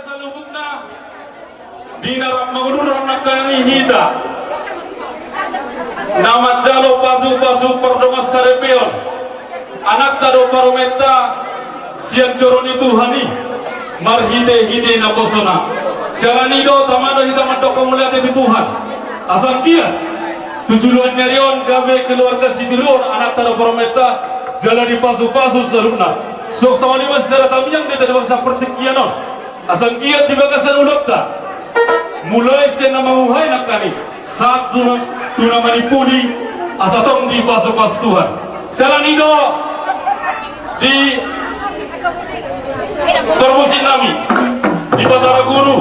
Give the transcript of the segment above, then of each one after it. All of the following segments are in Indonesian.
salubutna dinarap magururang nakani hida nama jalo pasu perdongas sarepeon anak tado parometa siang coroni Tuhani marhide na bosona sialanido tamado hitaman doko mulia di Tuhan asal kia tujuan nyarion gabe keluarga sidilur anak tado parometa jalan di pasu saruna sok sawani mas secara tamiyang dia tidak seperti kianon asal kia di bagasan ulokta mulai saya nama muhai nak kami satu tuna manipudi asatong di pasu Tuhan selanido di permusim nami di Batara Guru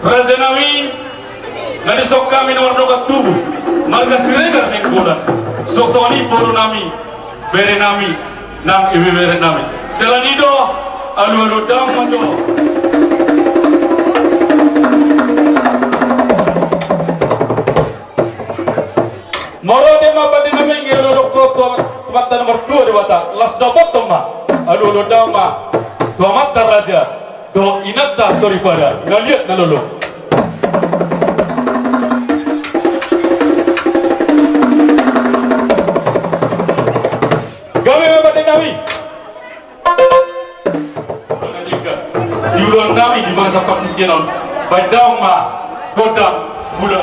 Raja nami nadi sok kami nomor dokat tubuh marga siregar ning bulan sok sawani boru nami bere nami nang ibe bere nami selanido alu dam majo moro de ma badi nami ngelo dokto mata nomor 2 di bata las dapat toma alu dama do mata raja do inata sorry pada ngaliat nalolo Nabi diulang Nabi di masa pertikian badang ma godang bula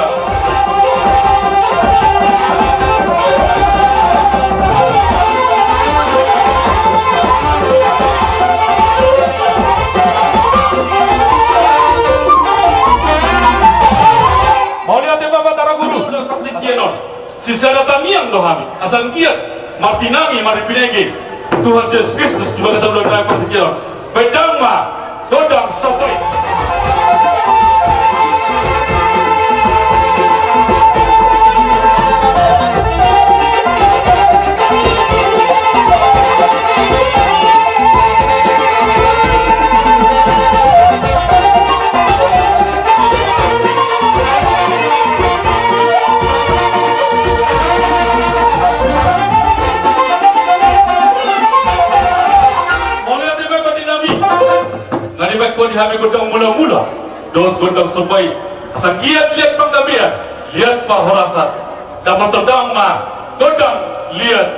mau lihat yang Batara Guru pertikian sisa datamian dohami asal kiat martinami maripinegi Tuhan Yesus Kristus di bagasan bulan raya pertikian bedang ma godang sopai di hami godang mula-mula dot godang sebaik asal lihat panggabian lihat pahorasat dapat todang ma godang lihat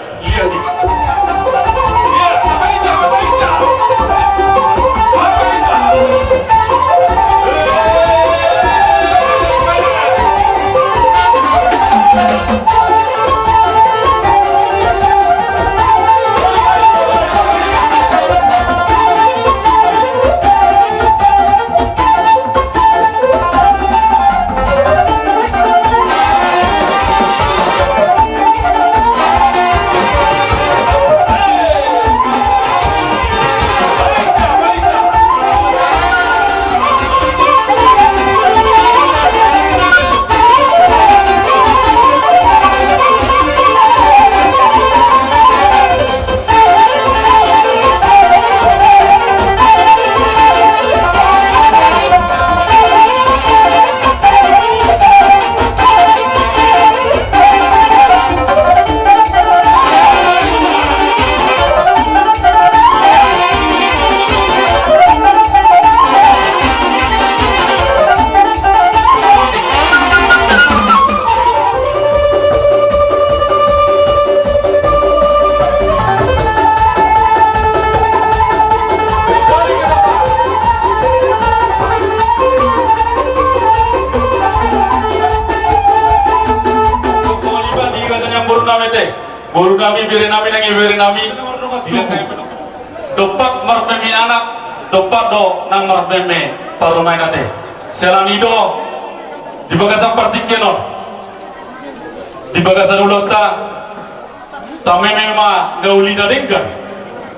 Boru nami bere nami nangi bere nami dopak marfemi anak dopak do nang marfemi paromai nate selanido di bagasan partikeno di bagasan ulota tameme ma gauli dadengkan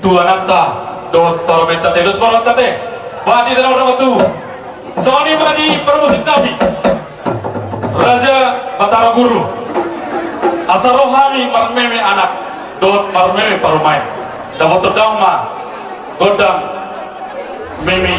tuan atta do parometa terus parometa te badi dalam orang tu soni badi permusik nabi Raja Batara Guru asarohani marmeme anak dot marmeme parumai dapat todang ma godang meme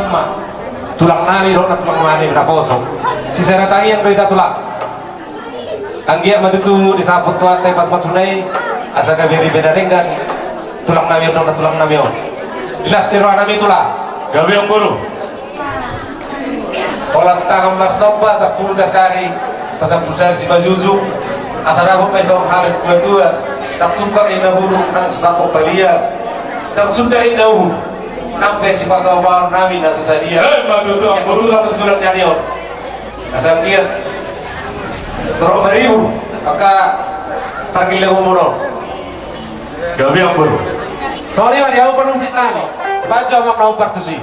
ma tulang nami ro na tulang mani na kosong si seratang yang berita tulang ang giya matutungo di sapot tuatay pas masunay asa ka beri bedarengan tulang nami ro na tulang nami ilas niro nami tulang gabi ang guru walang takang marsoba sa pulda kari pasang pusar si bajuzu asa na po may isang halos tua tak sumpah inahulog ng sasakong palia tak sunda inahulog ng festival kawawan namin nasa sa dia madudu ang guru kebetulan kebetulan niya niyo asang kia toro beribu maka pergilah umuno gabi ang guru sorry mas jauh penungsit nami baca mak nau partusi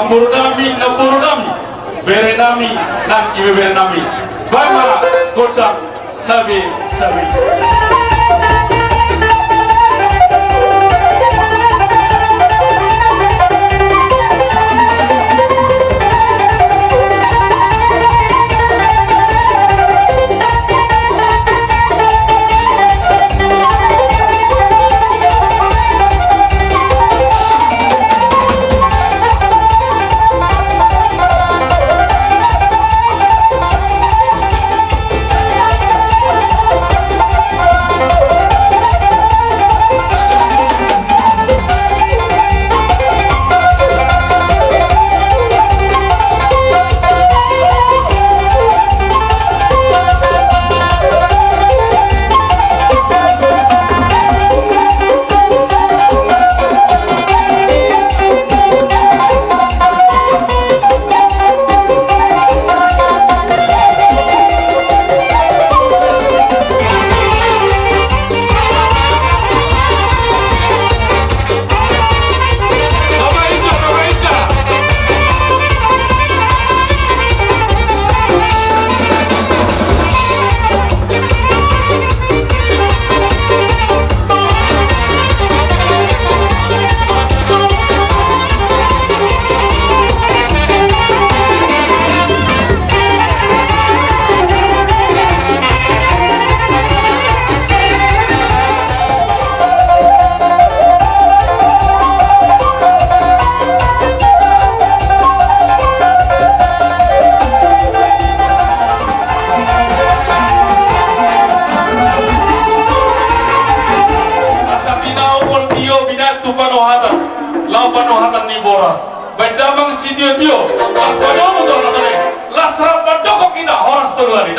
Murnami na Purnami, Berenami na Ibe Berenami, Bama Kodang Sabi Sabi. hatan ni boras bedamang si Dio pas padomu to sakane lasra padokok kita horas to luari